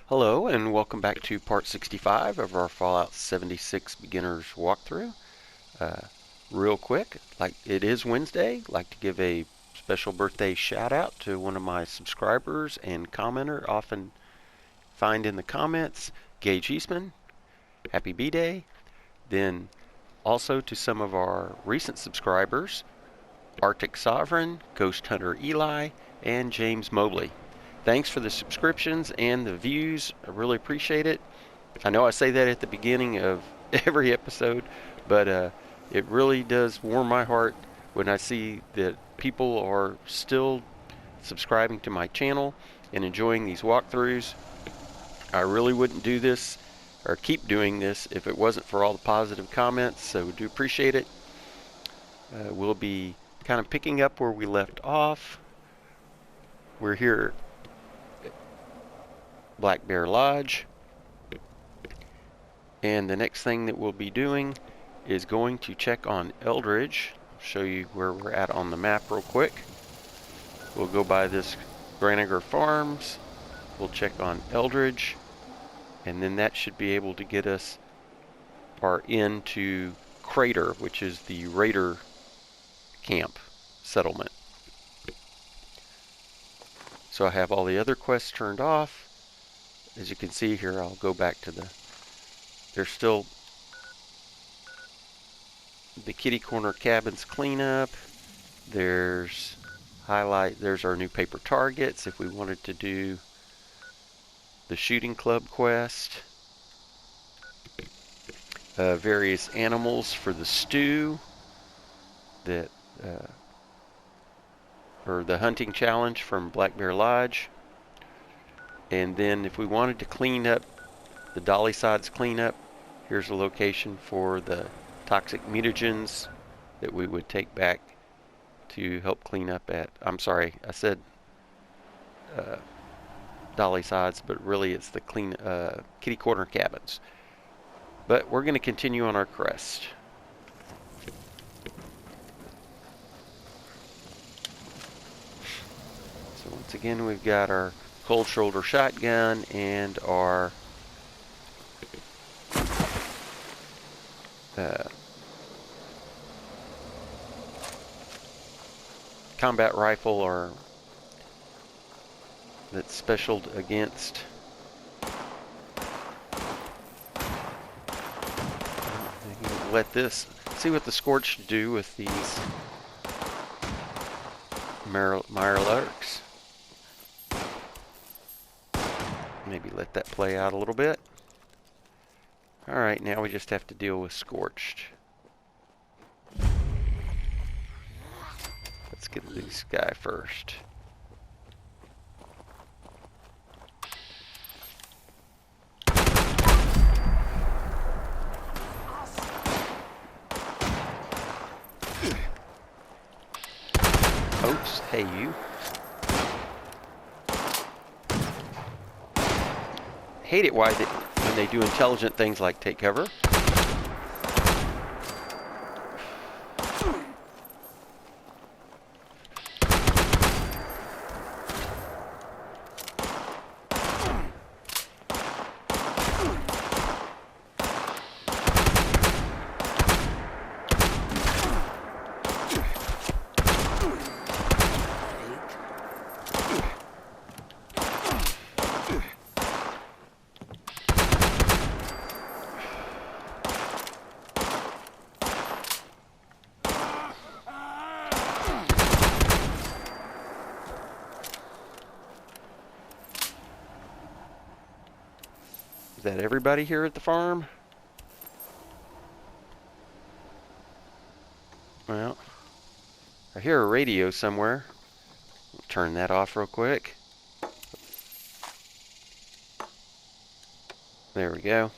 Hello and welcome back to part 65 of our Fallout 76 beginners walkthrough. Uh, Real quick, like it is Wednesday, I'd like to give a special birthday shout out to one of my subscribers and commenter, often find in the comments, Gage Eastman. Happy B-Day. Then also to some of our recent subscribers, Arctic Sovereign, Ghost Hunter Eli, and James Mobley. Thanks for the subscriptions and the views. I really appreciate it. I know I say that at the beginning of every episode, but it really does warm my heart when I see that people are still subscribing to my channel and enjoying these walkthroughs. I really wouldn't do this or keep doing this if it wasn't for all the positive comments, so we do appreciate it. We'll be kind of picking up where we left off. We're here Black Bear Lodge, and the next thing that we'll be doing is going to check on Eldridge. I'll show you where we're at on the map real quick. We'll go by this Graninger Farms, we'll check on Eldridge, and then that should be able to get us our into Crater, which is the Raider camp settlement. So I have all the other quests turned off. As you can see here, I'll go back to there's still the kitty corner cabins cleanup. There's our new paper targets if we wanted to do the shooting club quest. Various animals for the stew that or the hunting challenge from Black Bear Lodge. And then if we wanted to clean up the dolly sides cleanup, here's a location for the toxic mutagens that we would take back to help clean up at, I'm sorry, I said dolly sides, but really it's the kitty corner cabins. But we're going to continue on our quest. So once again, we've got our cold shoulder shotgun and our combat rifle, or that's specialed against let this see what the Scorched do with these Mirelurks. Maybe let that play out a little bit. Alright, now we just have to deal with Scorched. Let's get this guy first. Oops, hey you. Hate it when they do intelligent things like take cover. Is that everybody here at the farm? Well, I hear a radio somewhere. I'll turn that off real quick. There we go.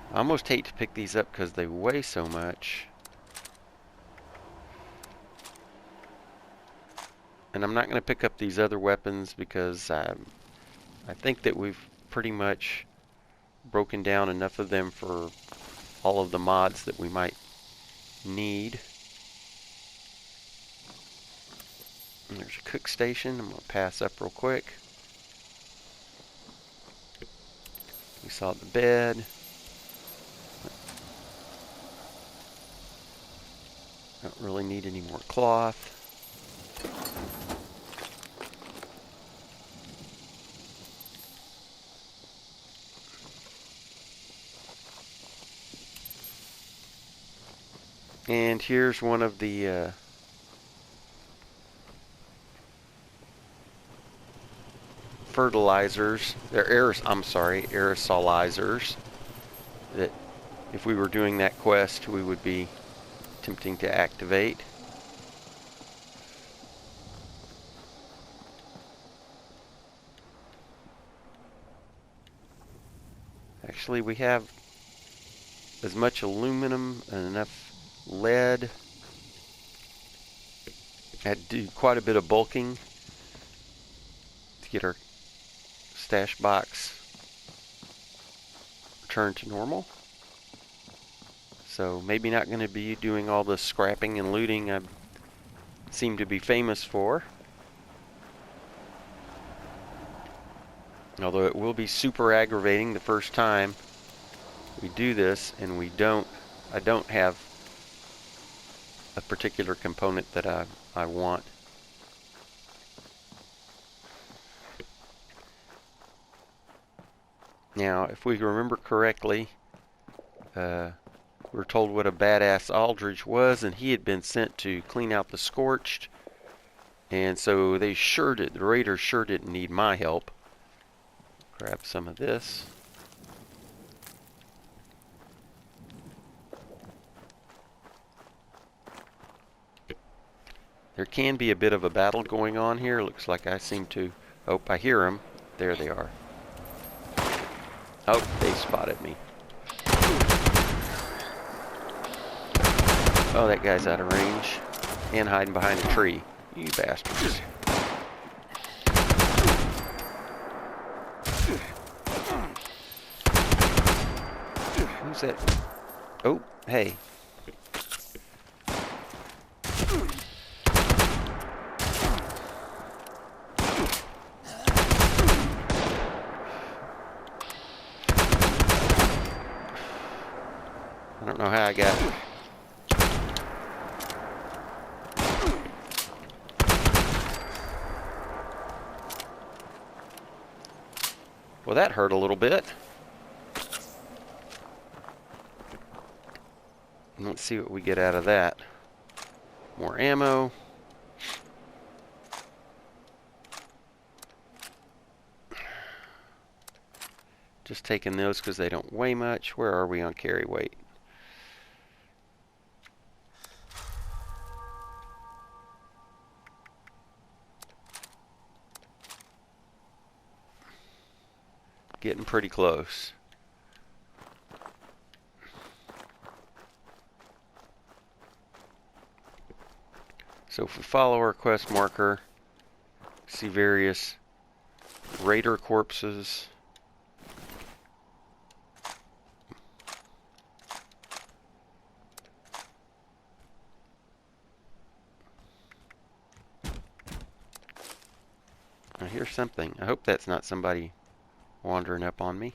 I almost hate to pick these up because they weigh so much. And I'm not going to pick up these other weapons because I think that we've pretty much broken down enough of them for all of the mods that we might need. And there's a cook station. I'm going to pass up real quick. We saw the bed. Don't really need any more cloth. And here's one of the fertilizers. They're aerosolizers that if we were doing that quest we would be attempting to activate. Actually, we have as much aluminum and enough lead. I had to do quite a bit of bulking to get our stash box returned to normal. So maybe not going to be doing all the scrapping and looting I seem to be famous for. Although it will be super aggravating the first time we do this and I don't have a particular component that I want. Now, if we remember correctly, we're told what a badass Aldridge was, and he had been sent to clean out the Scorched, and so the Raiders sure didn't need my help. Grab some of this. There can be a bit of a battle going on here. Looks like I seem to... Oh, I hear them. There they are. Oh, they spotted me. Oh, that guy's out of range. And hiding behind a tree. You bastards. Who's that? Oh, hey. I don't know how I got it. Well, that hurt a little bit. Let's see what we get out of that. More ammo. Just taking those because they don't weigh much. Where are we on carry weight? Getting pretty close. So if we follow our quest marker, see various raider corpses. I hear something. I hope that's not somebody wandering up on me.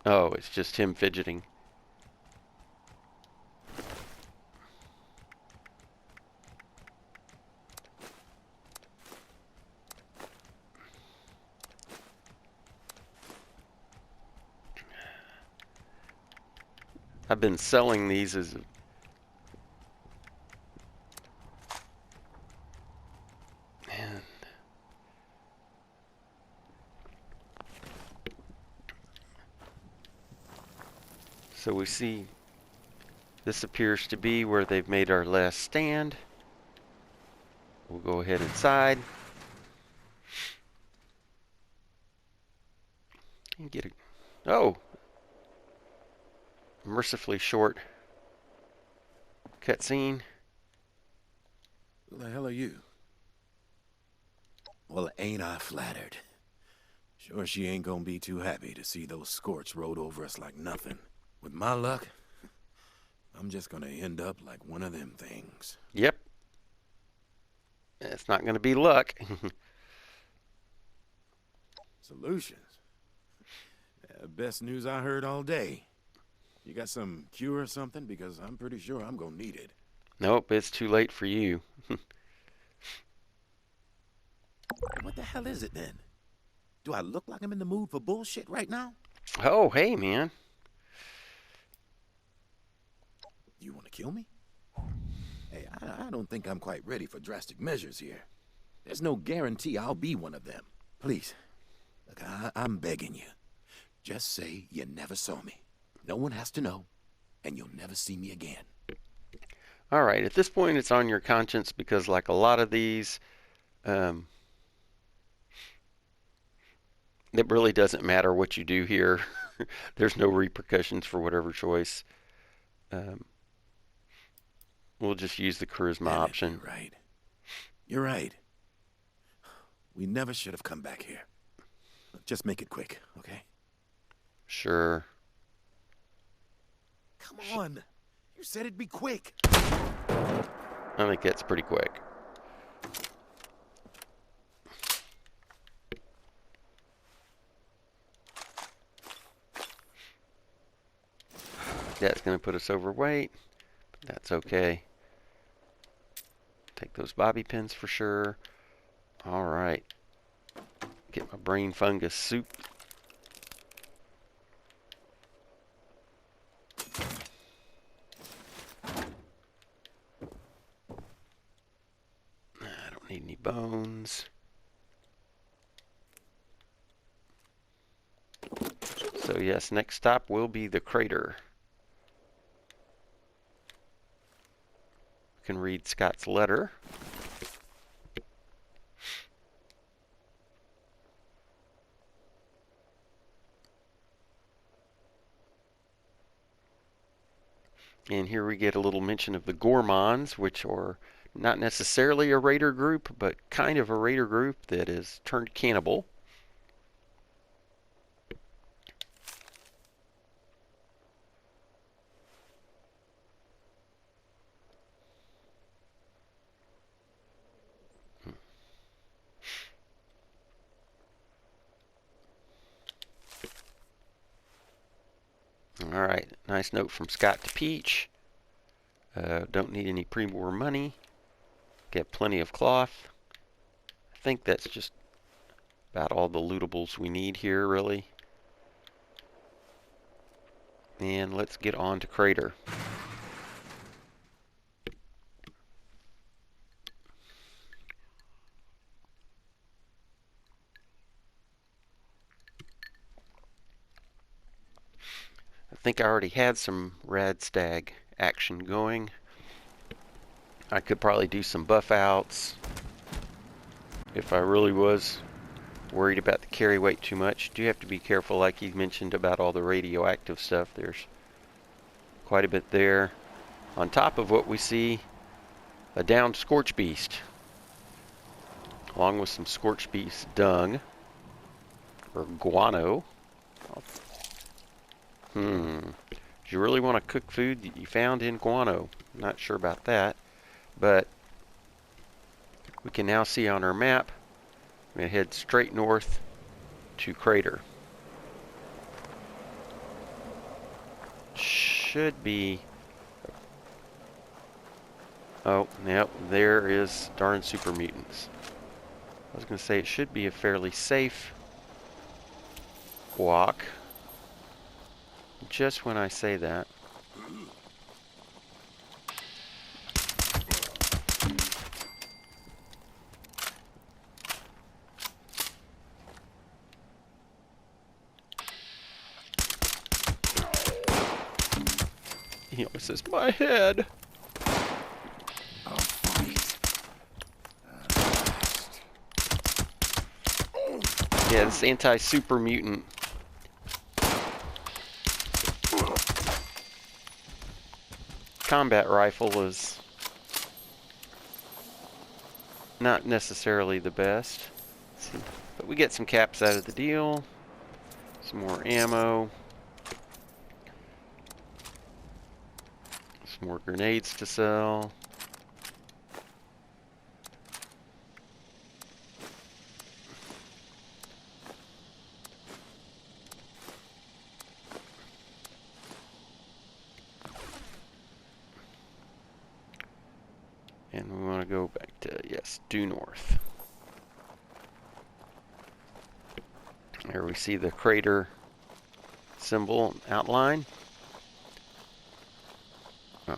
Oh, it's just him fidgeting. I've been selling these as so we see this appears to be where they've made our last stand. We'll go ahead inside and get a mercifully short cutscene. Who the hell are you? Well, ain't I flattered. Sure she ain't gonna be too happy to see those scorch rode over us like nothing. With my luck, I'm just gonna end up like one of them things. Yep. It's not going to be luck. Solutions? Best news I heard all day. You got some cure or something? Because I'm pretty sure I'm gonna need it. Nope, it's too late for you. What the hell is it then? Do I look like I'm in the mood for bullshit right now? Oh, hey, man. You want to kill me? Hey, I don't think I'm quite ready for drastic measures here. There's no guarantee I'll be one of them. Please, look, I'm begging you. Just say you never saw me. No one has to know, and you'll never see me again. All right, at this point, it's on your conscience because, like a lot of these, it really doesn't matter what you do here. There's no repercussions for whatever choice. We'll just use the charisma option. You're right. You're right. We never should have come back here. Just make it quick, okay? Sure. Come on. You said it'd be quick. I think that's pretty quick. That's going to put us overweight, but that's okay. Take those bobby pins for sure. All right. Get my brain fungus soup. I don't need any bones. So yes, next stop will be the crater. We can read Scott's letter. And here we get a little mention of the Gormons, which are not necessarily a raider group, but kind of a raider group that is turned cannibal. All right, nice note from Scott to Peach. Don't need any pre-war money. Get plenty of cloth. I think that's just about all the lootables we need here, really. And let's get on to Crater. I think I already had some rad stag action going. I could probably do some buff outs if I really was worried about the carry weight too much. Do have to be careful, like he mentioned, about all the radioactive stuff. There's quite a bit there. On top of what we see, a downed scorch beast, along with some scorch beast dung or guano. Do you really want to cook food that you found in guano? I'm not sure about that, but we can now see on our map, I'm going to head straight north to Crater. Should be, oh, yep, there is darn super mutants. I was going to say it should be a fairly safe walk. Just when I say that. He always says, my head. Yeah, this anti-super mutant. Combat rifle is Not necessarily the best. Let's see. But we get some caps out of the deal. Some more ammo. Some more grenades to sell. And we want to go back to, yes, due north. There we see the crater symbol outline. Oh.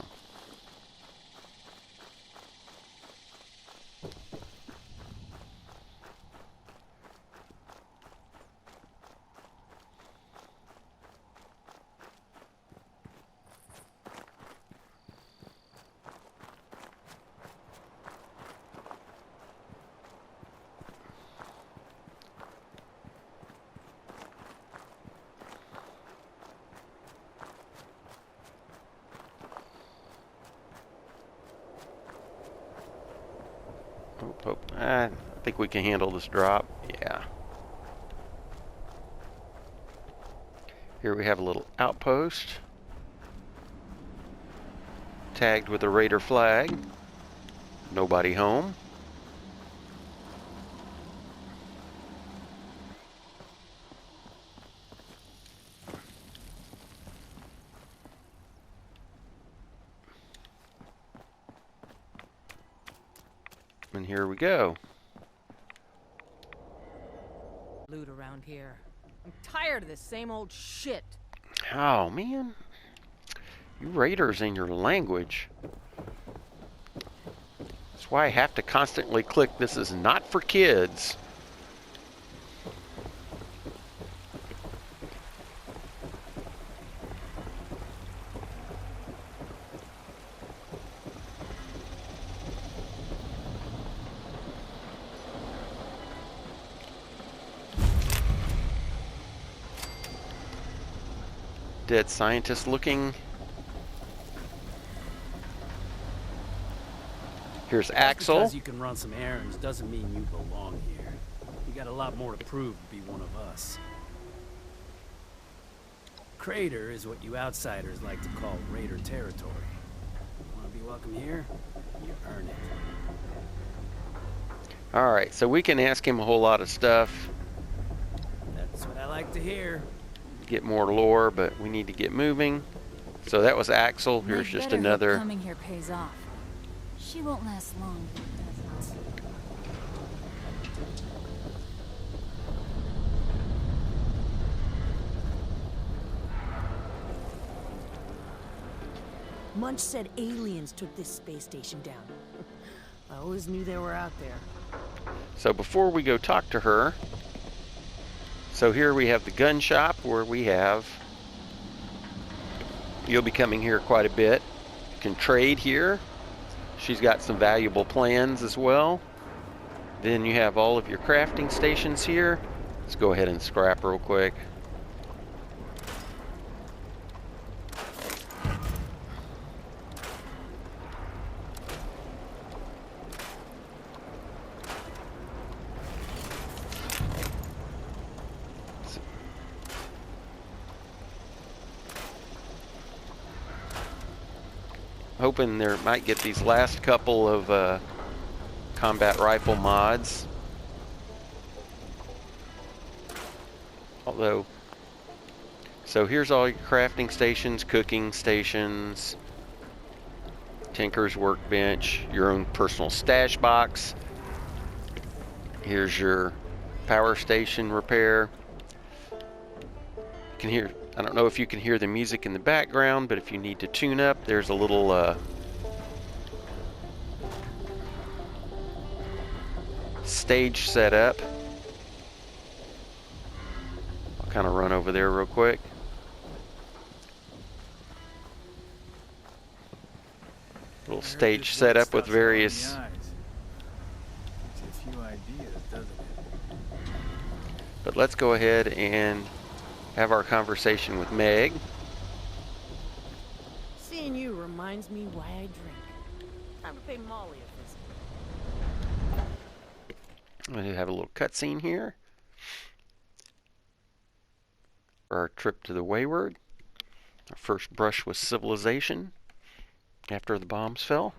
I think we can handle this drop. Yeah. Here we have a little outpost tagged with a Raider flag. Nobody home. And here we go. Loot around here. I'm tired of this same old shit. Oh, man. You Raiders and your language. That's why I have to constantly click, this is not for kids. Dead scientist looking. Here's Axel. Because you can run some errands doesn't mean you belong here. You got a lot more to prove to be one of us. Crater is what you outsiders like to call Raider territory. Want to be welcome here? You earn it. Alright, so we can ask him a whole lot of stuff. That's what I like to hear. Get more lore, but we need to get moving. So that was Axel. Here's just another. Coming here pays off. She won't last long. Munch said aliens took this space station down. I always knew they were out there. So before we go talk to her, so here we have the gun shop where we have, you'll be coming here quite a bit. You can trade here. She's got some valuable plans as well. Then you have all of your crafting stations here. Let's go ahead and scrap real quick. Hoping there might get these last couple of combat rifle mods. Although, so here's all your crafting stations, cooking stations, tinker's workbench, your own personal stash box. Here's your power station repair. You can hear, I don't know if you can hear the music in the background, but if you need to tune up, there's a little stage set up. I'll kind of run over there real quick. Little stage set up with various. But let's go ahead and have our conversation with Meg. Seeing you reminds me why I drink. Time to pay Molly a visit. We have a little cutscene here. Our trip to the Wayward. Our first brush with civilization after the bombs fell.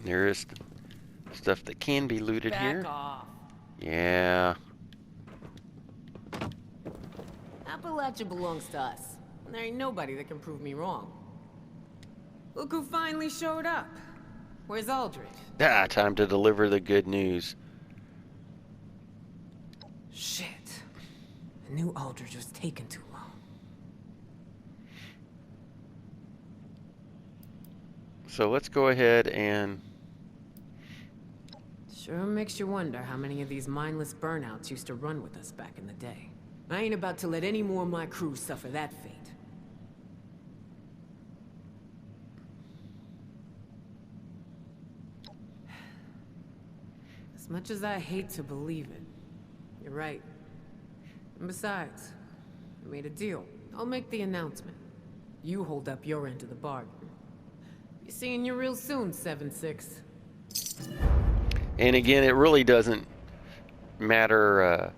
There is stuff that can be looted here. Back off. Yeah. Appalachia belongs to us. And there ain't nobody that can prove me wrong. Look who finally showed up. Where's Aldridge? Time to deliver the good news. Shit. I knew Aldridge was taking too long. So let's go ahead and... Sure makes you wonder how many of these mindless burnouts used to run with us back in the day. I ain't about to let any more of my crew suffer that fate. As much as I hate to believe it, you're right. And besides, I made a deal. I'll make the announcement. You hold up your end of the bargain. Be seeing you real soon, 7-6. And again, it really doesn't matter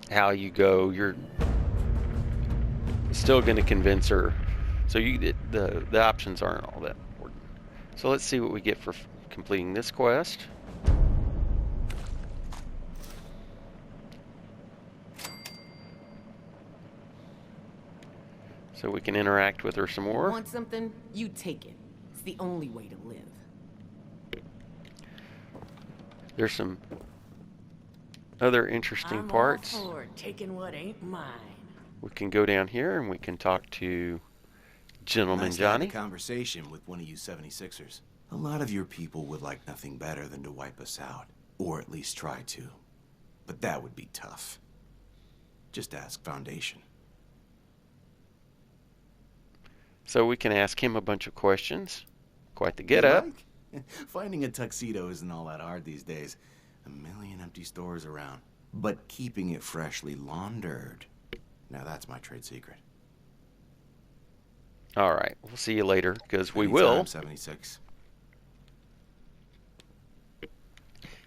how you go. You're still going to convince her. So the options aren't all that important. So let's see what we get for completing this quest. So we can interact with her some more. Want something? You take it. It's the only way to live. There's some other interesting parts. I'm all for taking what ain't mine. We can go down here and we can talk to Gentleman Nice to have Johnny. a conversation with one of you 76ers. A lot of your people would like nothing better than to wipe us out, or at least try to. But that would be tough. Just ask Foundation. So we can ask him a bunch of questions. Quite the get up. Finding a tuxedo isn't all that hard these days. A million empty stores around. But keeping it freshly laundered. Now that's my trade secret. All right, we'll see you later, because we Anytime, will. 76.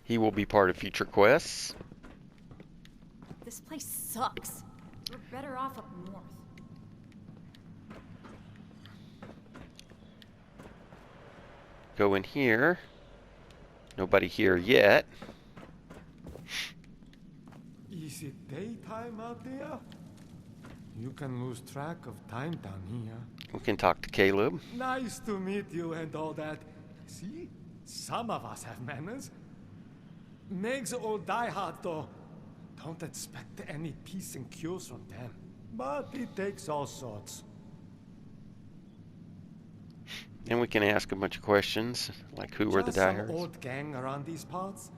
He will be part of future quests. This place sucks. We're better off up north. Go in here. Nobody here yet. Is it daytime out there? You can lose track of time down here. We can talk to Caleb. Nice to meet you and all that. See? Some of us have manners. Makes all diehard though. Don't expect any peace and cures from them. But it takes all sorts. And we can ask a bunch of questions, like who were the Just some diehards. old gang around these parts.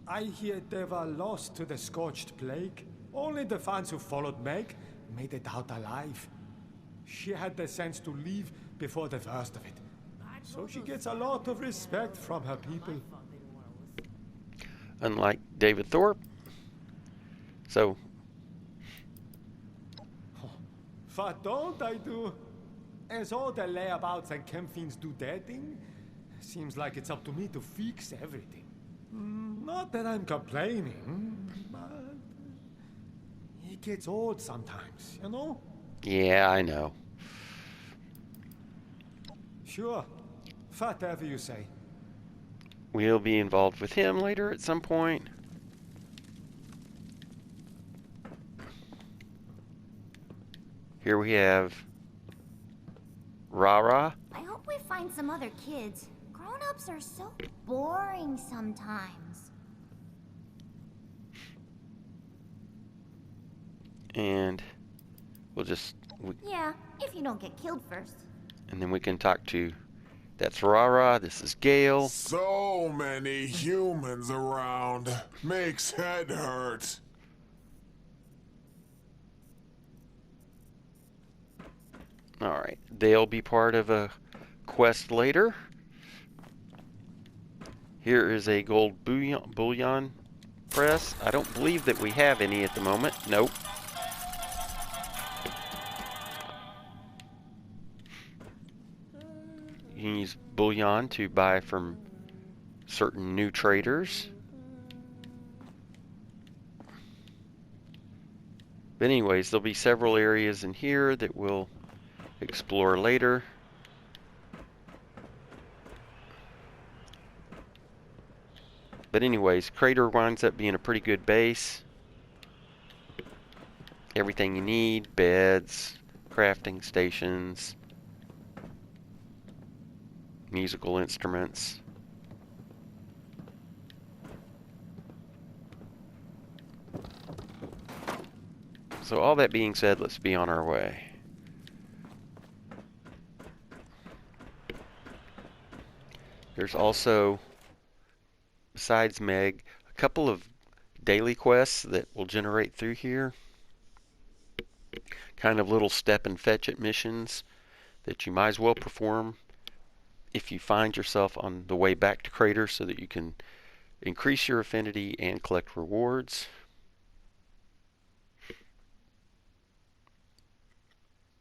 I hear they were lost to the scorched plague. Only the fans who followed Meg made it out alive. She had the sense to leave before the worst of it. So she gets a lot of respect from her people. Unlike David Thorpe. So, What don't I do? As all the layabouts and campfiends do their thing, seems like it's up to me to fix everything. Not that I'm complaining, but it gets old sometimes, you know? yeah, I know. Sure, whatever you say. We'll be involved with him later at some point. Here we have Rara. I hope we find some other kids. Grown-ups are so boring sometimes. And we'll just... Yeah, if you don't get killed first. and then we can talk to... That's Rara. This is Gale. So many humans around. Makes head hurt. Alright, they'll be part of a quest later. Here is a gold bullion press. I don't believe that we have any at the moment. Nope. use bullion to buy from certain new traders. But anyways, there'll be several areas in here that we'll explore later. But anyways, Crater winds up being a pretty good base. Everything you need, beds, crafting stations, musical instruments. So all that being said, let's be on our way. There's also, besides Meg, a couple of daily quests that will generate through here. Kind of little step and fetch it missions that you might as well perform if you find yourself on the way back to Crater, so that you can increase your affinity and collect rewards.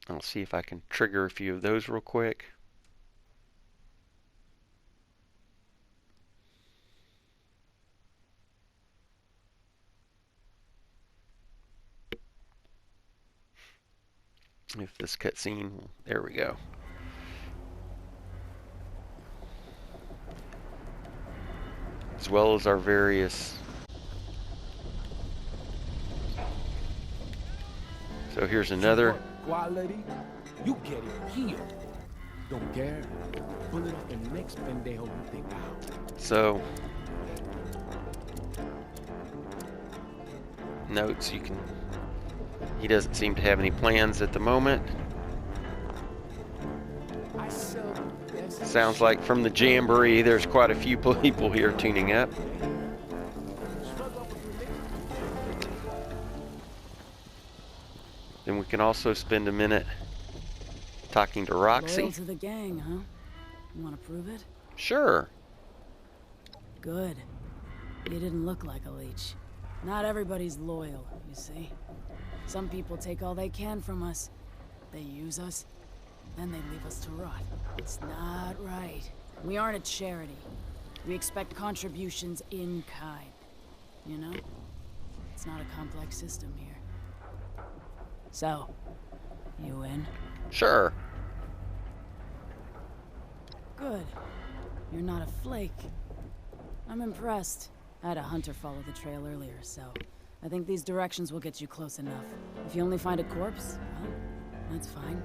I'll see if I can trigger a few of those real quick. If this cutscene, there we go. As well as our various. So here's another. Quality, you get it here. Don't care. Pull it off the next pendejo you think out. So notes you can. He doesn't seem to have any plans at the moment. Sounds like from the jamboree there's quite a few people here tuning up. Then we can also spend a minute talking to Roxy. Loyal to the gang, huh? You want to prove it? Sure. Good. You didn't look like a leech. Not everybody's loyal, you see. Some people take all they can from us. They use us, then they leave us to rot. It's not right. We aren't a charity. We expect contributions in kind. You know? It's not a complex system here. So, you in? Sure. Good. You're not a flake. I'm impressed. I had a hunter follow the trail earlier, so I think these directions will get you close enough. If you only find a corpse, well, that's fine.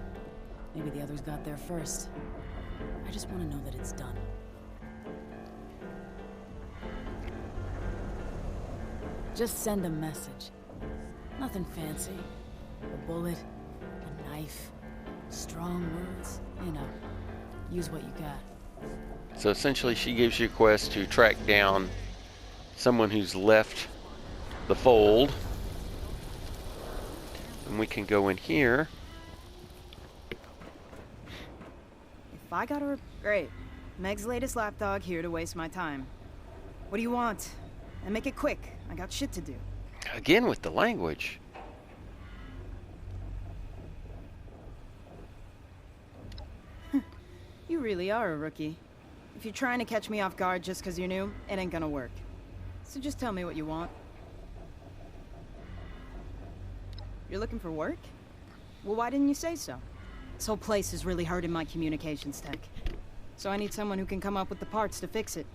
Maybe the others got there first. I just want to know that it's done. Just send a message. Nothing fancy. A bullet, a knife, strong words, you know. Use what you got. So essentially she gives you a quest to track down someone who's left the fold. And we can go in here. If I got her... Great. Meg's latest lapdog here to waste my time. What do you want? And make it quick. I got shit to do. Again with the language. You really are a rookie. If you're trying to catch me off guard just because you're new, it ain't gonna work. So just tell me what you want. You're looking for work? Well, why didn't you say so? This whole place is really hurting my communications tech. So I need someone who can come up with the parts to fix it.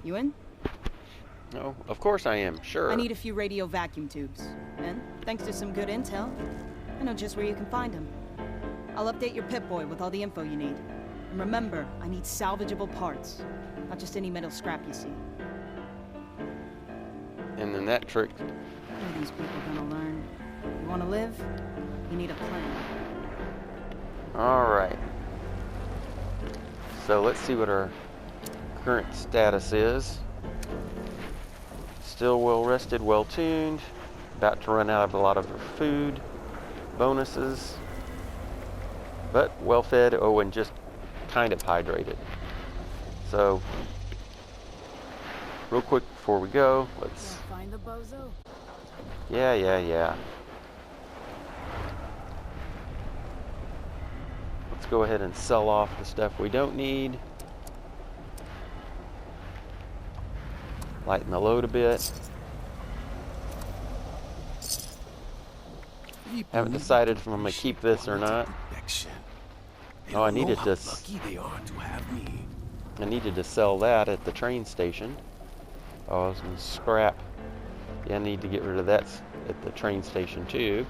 You in? Oh, of course I am, sure. I need a few radio vacuum tubes. And, thanks to some good intel, I know just where you can find them. I'll update your Pip-Boy with all the info you need. And remember, I need salvageable parts. Not just any metal scrap you see. And then that trick. What are these people gonna learn? You wanna live? You need a plan. Alright. So let's see what our current status is. Still well rested, well tuned. About to run out of a lot of our food bonuses. But well fed, oh, and just kind of hydrated. So, real quick before we go, let's... Find the bozo? Yeah. Let's go ahead and sell off the stuff we don't need. Lighten the load a bit. Haven't decided if I'm going to keep this or not. Oh, I needed to. I needed to sell that at the train station. Oh, I was going to scrap. Yeah, I need to get rid of that at the train station too.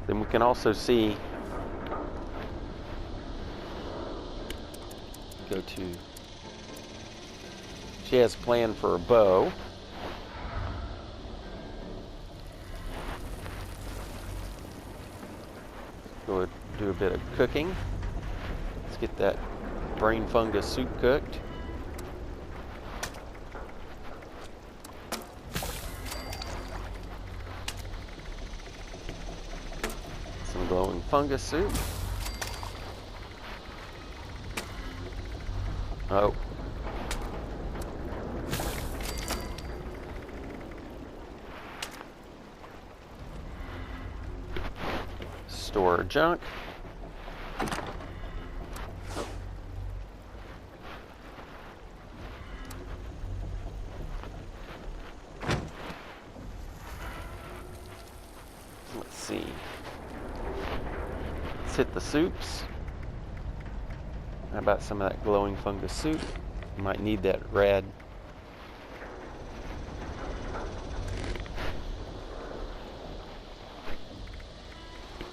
Then we can also see, go to, she has a plan for a bow. Go ahead and do a bit of cooking. Let's get that brain fungus soup cooked. Some glowing fungus soup. Oh. Store junk. Let's see. Let's hit the soups. How about some of that glowing fungus soup? You might need that red.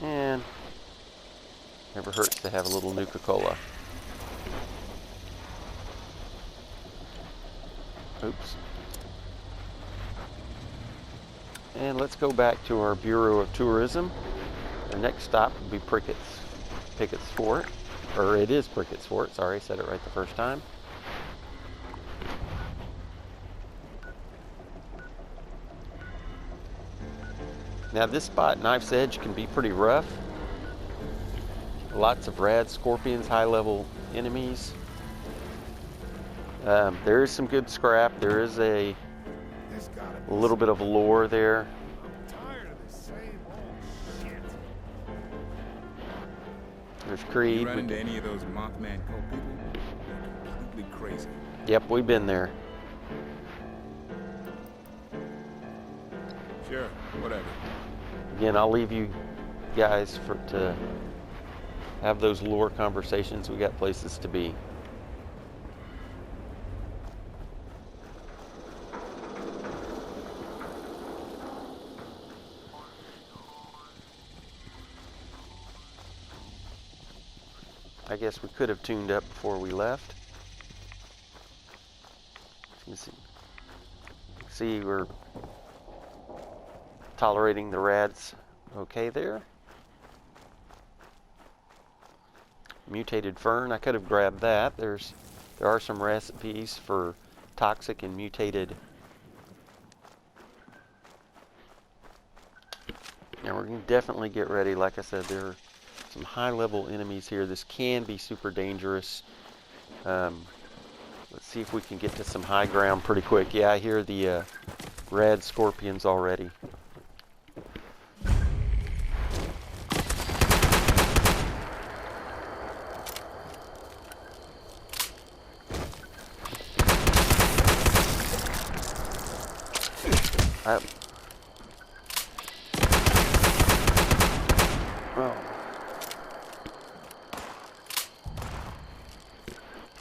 And never hurts to have a little Nuka-Cola. Oops. And let's go back to our Bureau of Tourism. Our next stop will be Prickett's Fort. Or it is Prickett's Fort, sorry, I said it right the first time. Now this spot, Knife's Edge, can be pretty rough. Lots of rad scorpions, high-level enemies. There is some good scrap. There is a little bit of lore there. There's Creed. You run into any of those Mothman cult people? They're completely crazy. Yep, we've been there. Sure, whatever. Again, I'll leave you guys to have those lore conversations. We got places to be. I guess we could have tuned up before we left. Let's see, we're tolerating the rads okay there. Mutated fern, I could have grabbed that. There are some recipes for toxic and mutated. Now we're going to definitely get ready. Like I said, there are some high-level enemies here. This can be super dangerous. Let's see if we can get to some high ground pretty quick. Yeah, I hear the red scorpions already.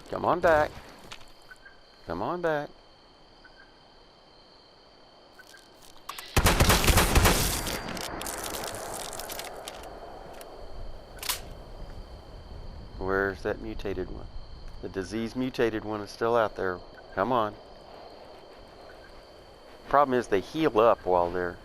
Come on back. Come on back. Where's that mutated one? The disease mutated one is still out there. Come on. Problem is they heal up while they're...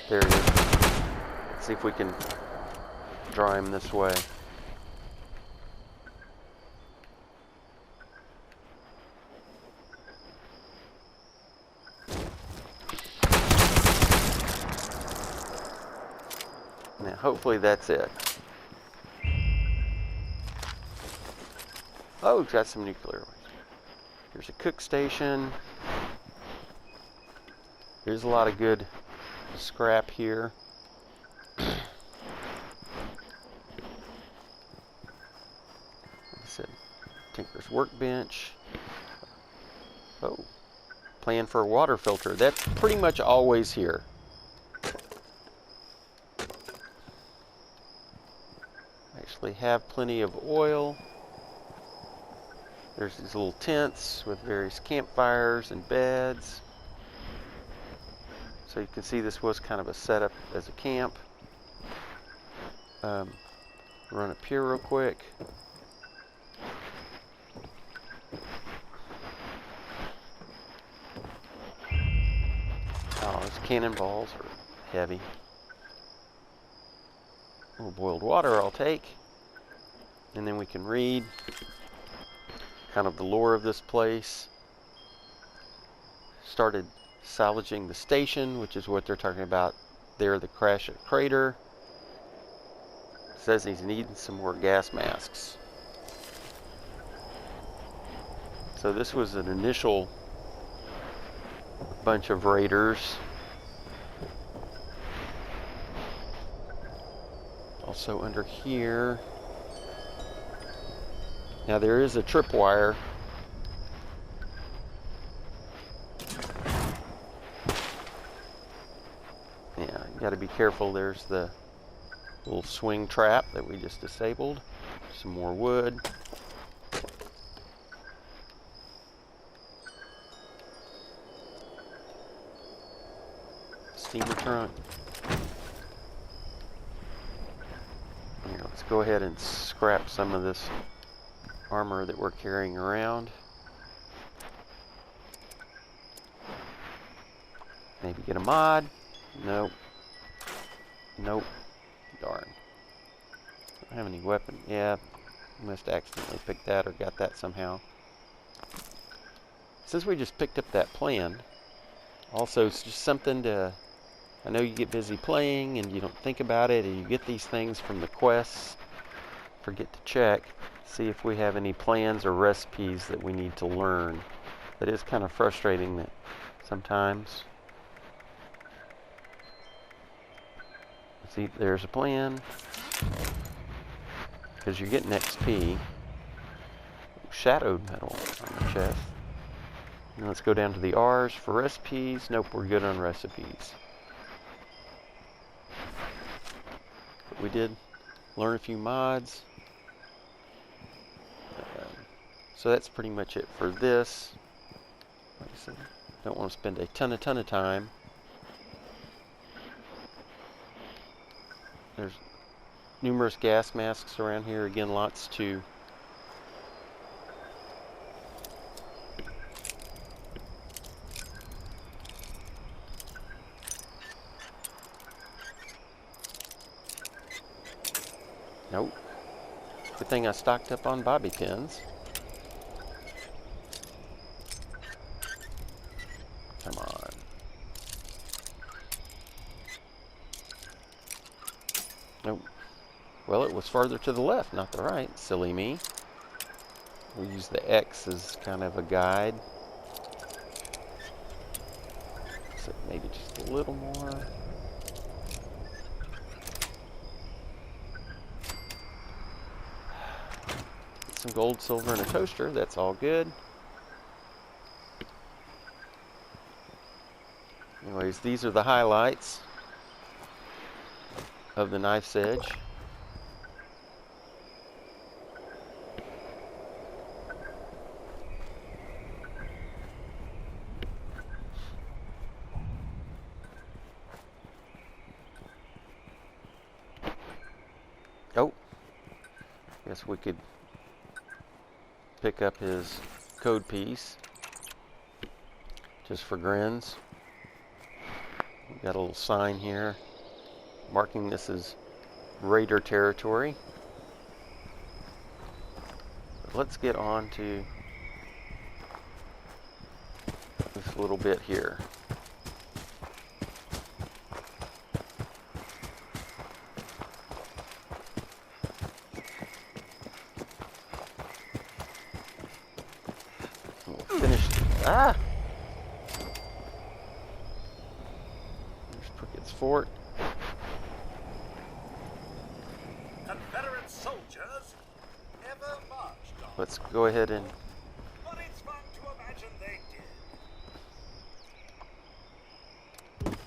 There he is. Let's see if we can draw him this way. Now, hopefully that's it. Oh, we've got some nuclear. Here's a cook station. There's a lot of good scrap here. Like I said, Tinker's workbench. Oh, plan for a water filter. That's pretty much always here. Actually have plenty of oil. There's these little tents with various campfires and beds. So you can see this was kind of a setup as a camp. Run up here real quick. Oh, those cannonballs are heavy. A little boiled water I'll take. And then we can read kind of the lore of this place. Started salvaging the station, which is what they're talking about there, the crash at Crater. Says he's needing some more gas masks. So this was an initial bunch of raiders. Also under here. Now there is a tripwire. Yeah, you got to be careful. There's the little swing trap that we just disabled. Some more wood. Steamer trunk. Here, let's go ahead and scrap some of this armor that we're carrying around. Maybe get a mod. Nope. Nope. Darn. Don't have any weapon. Yeah, must accidentally pick that or got that somehow. Since we just picked up that plan, also it's just something to, I know you get busy playing and you don't think about it, and you get these things from the quests, forget to check, see if we have any plans or recipes that we need to learn. That is kind of frustrating that sometimes. See, there's a plan, because you're getting XP. Shadowed metal on the chest. And let's go down to the R's for recipes. Nope, we're good on recipes. But we did learn a few mods. So that's pretty much it for this. Like I said, don't want to spend a ton of time. There's numerous gas masks around here. Again, lots to nope. Good thing I stocked up on bobby pins. Come on. Nope. Well, it was farther to the left, not the right. Silly me. We'll use the X as kind of a guide. So maybe just a little more. Some gold, silver, and a toaster. That's all good. Anyways, these are the highlights of the knife's edge. Oh, guess we could pick up his code piece just for grins. We've got a little sign here marking this as Raider territory. But let's get on to this little bit here. Ah! There's Prickett's fort. Confederate soldiers never marched on. Let's go ahead and... But it's fun to imagine they did.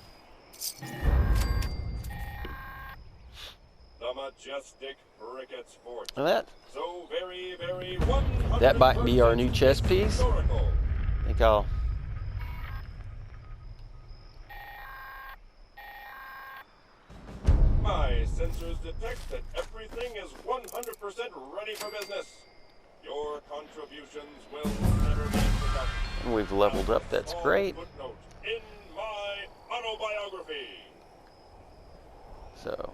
The majestic Prickett's fort. Now So very, very that might be our new chess piece. historical. I think I'll... My sensors detect that everything is 100% ready for business. Your contributions will never be forgotten. And we've leveled up, that's great. Footnote in my autobiography. So,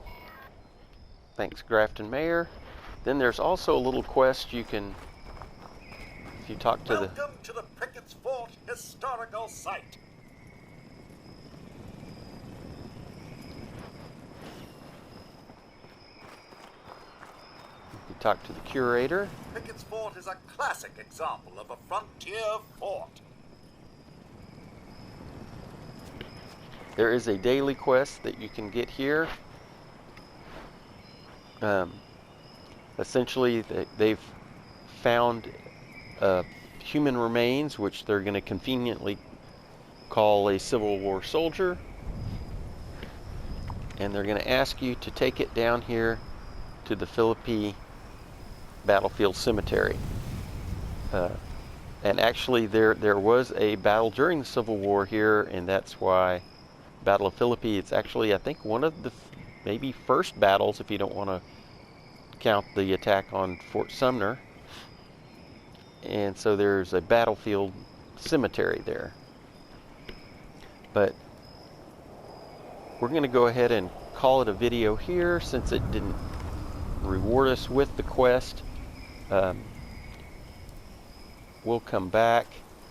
thanks Grafton Mayor. Then there's also a little quest you can, if you talk to Welcome to the Prickett's Fort Historical Site. you talk to the curator. Prickett's Fort is a classic example of a frontier fort. There is a daily quest that you can get here. Essentially, they've found human remains, which they're going to conveniently call a Civil War soldier. And they're going to ask you to take it down here to the Philippi Battlefield Cemetery. And actually, there was a battle during the Civil War here, and that's why Battle of Philippi, it's actually, I think, one of the maybe first battles, if you don't want to count the attack on Fort Sumner. And so there's a battlefield cemetery there. But we're going to go ahead and call it a video here since it didn't reward us with the quest. We'll come back.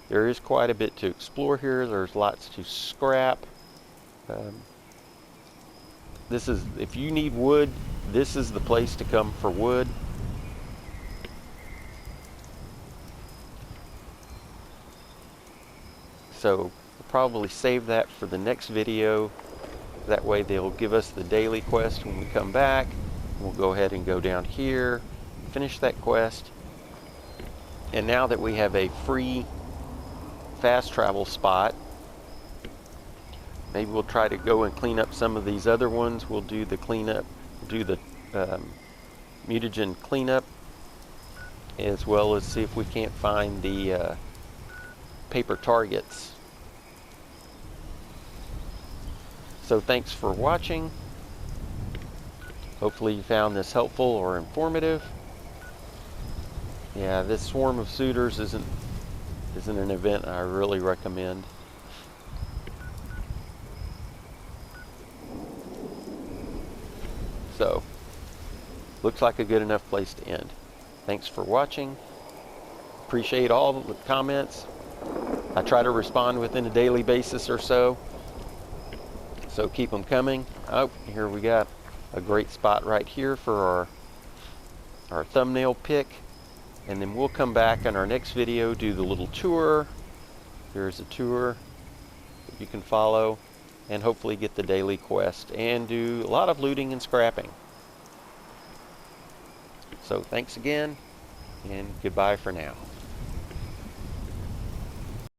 There is quite a bit to explore here. There's lots to scrap. This is, if you need wood, this is the place to come for wood. So we'll probably save that for the next video. That way they'll give us the daily quest when we come back. We'll go ahead and go down here, finish that quest. And now that we have a free fast travel spot, maybe we'll try to go and clean up some of these other ones. We'll do the cleanup, do the mutagen cleanup, as well as see if we can't find the paper targets. So thanks for watching. Hopefully you found this helpful or informative. Yeah, this Swarm of Suitors isn't an event I really recommend. So, looks like a good enough place to end. Thanks for watching. Appreciate all the comments. I try to respond within a daily basis or so. So keep them coming. Oh, here we got a great spot right here for our thumbnail pick. And then we'll come back on our next video, do the little tour. There's a tour that you can follow, and hopefully get the daily quest and do a lot of looting and scrapping. So thanks again, and goodbye for now.